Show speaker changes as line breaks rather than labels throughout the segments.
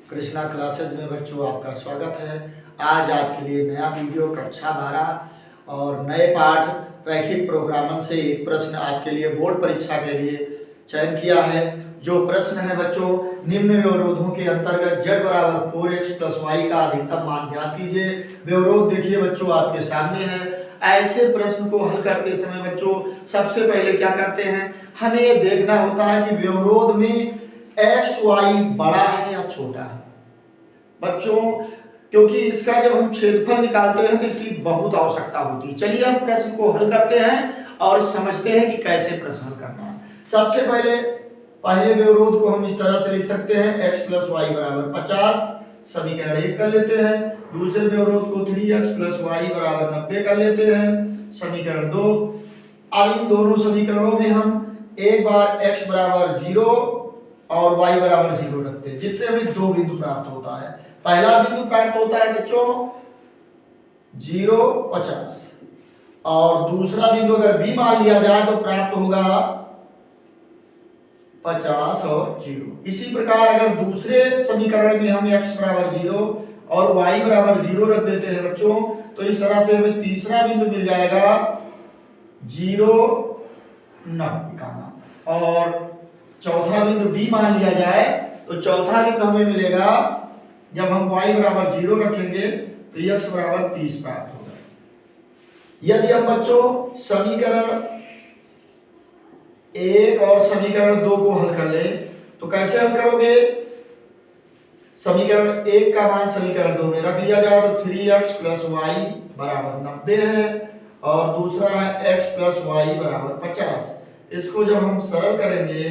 Krishna classes में बच्चों आपका स्वागत है। आज आपके लिए नया वीडियो कक्षा 12 और नए पाठ रैखिक प्रोग्रामन से एक प्रश्न आपके लिए बोर्ड परीक्षा के लिए चयन किया है। जो प्रश्न है बच्चों, निम्न व्यवरोधों के अंतर्गत z बराबर 4x प्लस वाई का अधिकतम मान ज्ञात कीजिए। व्यवरोध देखिए बच्चों आपके सामने है। ऐसे प्रश्न को हल करते समय बच्चों सबसे पहले क्या करते हैं, हमें ये देखना होता है कि व्यवरोध में एक्स वाई बड़ा है या छोटा है बच्चों, क्योंकि इसका जब हम क्षेत्रफल निकालते हैं तो इसकी बहुत आवश्यकता होती है। चलिए हम प्रश्न को हल करते हैं और समझते हैं कि कैसे प्रश्न हल करना है। सबसे पहले व्यवरोध को हम इस तरह से लिख सकते हैं, x प्लस वाई बराबर 50, समीकरण 1 कर लेते हैं। दूसरे व्यवरोध को 3x प्लस वाई बराबर 90 कर लेते हैं, समीकरण 2। अब इन दोनों समीकरणों में हम एक बार x बराबर 0 और y बराबर 0 रखते हैं, जिससे हमें दो बिंदु प्राप्त होता है। पहला बिंदु प्राप्त होता है बच्चों 0 50 और दूसरा बिंदु अगर b मान लिया जाए तो प्राप्त होगा 50 और 0। इसी प्रकार अगर दूसरे समीकरण में हम x बराबर 0 और y बराबर 0 रख देते हैं बच्चों, तो इस तरह से हमें तीसरा बिंदु मिल जाएगा 0 90 का, और चौथा बिंदु d मान लिया जाए तो चौथा बिंदु हमें मिलेगा जब हम y बराबर 0 रखेंगे तो x बराबर 30 प्राप्त होगा। यदि हम बच्चों समीकरण 1 और समीकरण 2 को हल कर ले तो कैसे हल करोगे, समीकरण 1 का मान समीकरण 2 में रख लिया जाए तो 3x प्लस वाई बराबर 90 है और दूसरा है x प्लस वाई बराबर 50। इसको जब हम सरल करेंगे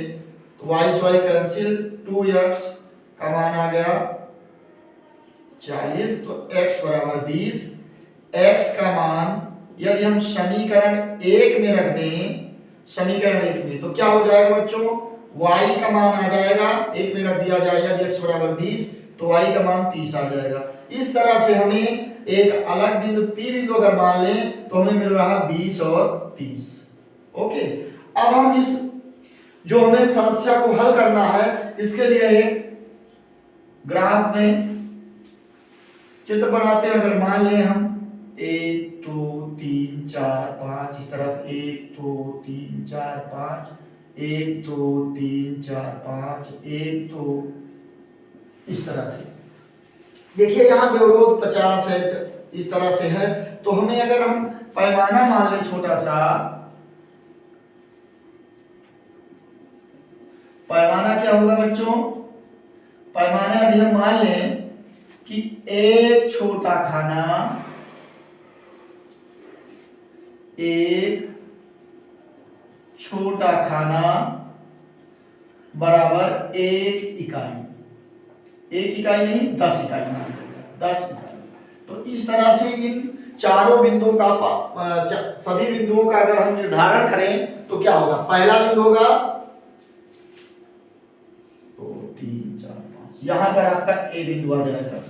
तो y से y कैंसिल, 2x का मान आ गया 40, तो x बराबर 20। x का मान यदि हम समीकरण 1 में रख दें, समीकरण 1 में तो क्या हो जाएगा बच्चों, y का मान आ जाएगा 1 में रख दिया जाए, यदि x बराबर 20 तो y का मान 30 आ जाएगा। इस तरह से हमें एक अलग बिंदु p बिंदु अगर मान लें तो हमें मिल रहा 20 और 30। ओके, अब हम इस जो हमें समस्या को हल करना है इसके लिए एक ग्राफ में चित्र बनाते हैं। अगर मान लें हम 1 2 3 4 5, इस तरफ 1 2 3 4 5, 1 2 3 4 5, 1 2, इस तरह से देखिए यहाँ व्यवरोध 50 है, इस तरह से है। तो हमें अगर हम पैमाना मान लें छोटा सा, पैमाना क्या होगा बच्चों, पैमाना यदि हम मान लें कि एक छोटा खाना, एक छोटा खाना बराबर एक इकाई, एक इकाई नहीं 10 इकाई मान लेंगे, 10 इकाई। तो इस तरह से इन चारों बिंदुओं का सभी बिंदुओं का अगर हम निर्धारण करें तो क्या होगा, पहला बिंदु होगा 2 3 4 5, यहां पर आपका ए बिंदु आ जाएगा।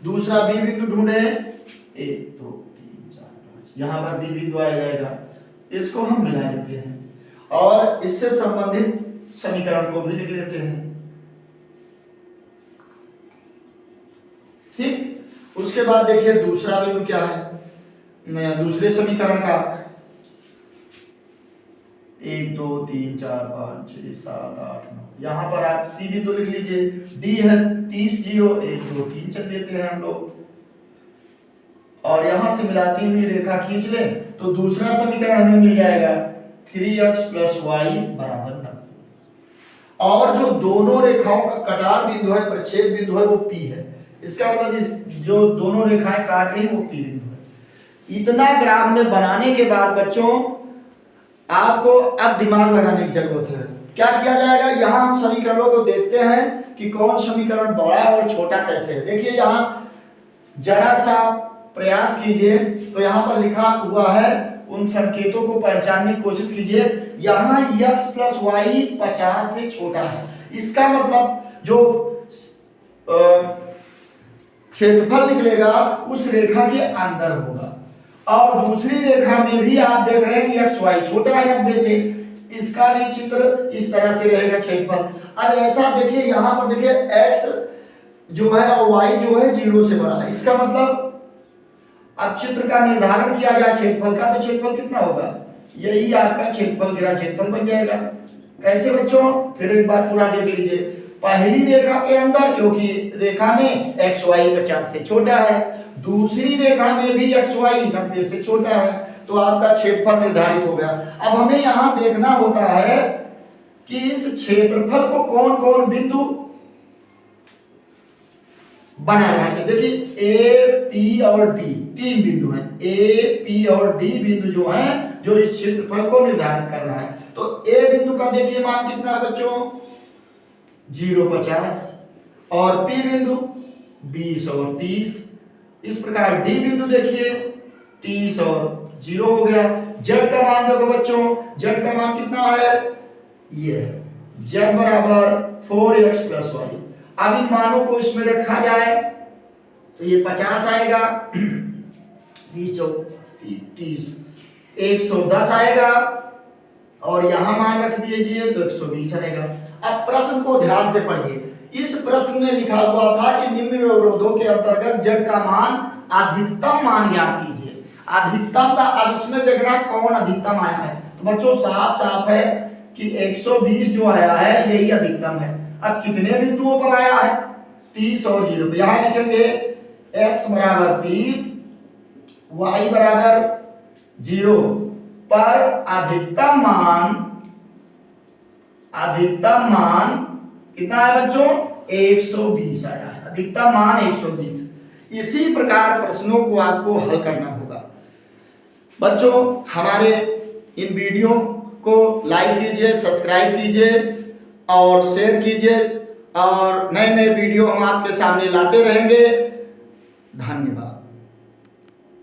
दूसरा बी बिंदु ढूंढे 1 2 3 4 5, यहां पर बी बिंदु आ जाएगा। इसको हम मिला लेते हैं और इससे संबंधित समीकरण को भी लिख लेते हैं। ठीक, उसके बाद देखिए दूसरा बिंदु क्या है, दूसरे समीकरण का 1 2 3 4 5 6 7 8 9, यहां पर आप सी बिंदु लिख लीजिए। डी है 30 0 1 2 3 चल देते हैं हम लोग और यहां से मिलाती हुई रेखा खींच लें तो दूसरा समीकरण हमें मिल जाएगा 3x प्लस वाई बराबर 90। और जो दोनों रेखाओं का कटार बिंदु है, प्रच्छेद बिंदु है, वो P है। इसका मतलब जो दोनों रेखाएं काट रही हैं वो P बिंदु है। इतना ग्राफ में बनाने के बाद बच्चों आपको अब दिमाग लगाने की जरूरत है। क्या किया जाएगा, यहाँ हम समीकरणों को देखते हैं कि कौन समीकरण बड़ा और छोटा कैसे है। देखिए यहाँ जरा सा प्रयास कीजिए तो यहाँ पर लिखा हुआ है, उन संकेतों को पहचानने की कोशिश कीजिए। यहाँ x प्लस वाई 50 से छोटा है, इसका मतलब जो क्षेत्रफल निकलेगा उस रेखा के अंदर होगा। और दूसरी रेखा में भी आप देख रहे हैं कि एक्स वाई छोटा है 90 से, इसका भी चित्र इस तरह से रहेगा क्षेत्रफल। अब ऐसा देखिए यहाँ पर देखिए x जो है और y जो है 0 से बड़ा है। इसका मतलब अब चित्र का निर्धारण किया जाए क्षेत्रफल का, तो क्षेत्रफल कितना होगा, यही आपका क्षेत्रफल घेरा क्षेत्रफल बन जाएगा। कैसे बच्चों, फिर एक बार पूरा देख लीजिए। पहली रेखा के अंदर, क्योंकि रेखा में x y 50 से छोटा है, दूसरी रेखा में भी x y 90 से छोटा है, तो आपका क्षेत्रफल निर्धारित हो गया। अब हमें यहाँ देखना होता है कि इस क्षेत्रफल को कौन कौन बिंदु बना रहा है। देखिए ए पी और डी तीन बिंदु हैं, ए पी और डी बिंदु जो हैं जो इस क्षेत्रफल को निर्धारित कर रहा है। तो ए बिंदु का देखिए मान कितना है बच्चों, 0,50, और पी बिंदु 20 और 30। इस प्रकार डी बिंदु देखिए 30 और 0 हो गया। जेड का मान देखो बच्चों, जेड का मान कितना है, ये है जेड बराबर 4x + y। अब इन मानों को इसमें रखा जाए तो ये 50 आएगा, 20 और 30 110 आएगा, और यहां मान रख दीजिए तो 120 आएगा। अब प्रश्न को ध्यान से पढ़िए। इस प्रश्न में लिखा हुआ था कि निम्न अवरोधों के अंतर्गत जेड का मान अधिकतम मान ज्ञात कीजिए। अधिकतम का अब इसमें देखना कौन अधिकतम आया है, तो बच्चों साफ साफ है कि 120 जो आया है यही अधिकतम है। अब कितने बिंदुओं पर आया है, 30 और 0। यहां लिखेंगे x बराबर 30, y बराबर 0 पर अधिकतम मान कितना है बच्चों, 120 आया है, अधिकतम मान 120। इसी प्रकार प्रश्नों को आपको हल करना होगा। बच्चों हमारे इन वीडियो को लाइक कीजिए, सब्सक्राइब कीजिए और शेयर कीजिए, और नए नए वीडियो हम आपके सामने लाते रहेंगे। धन्यवाद।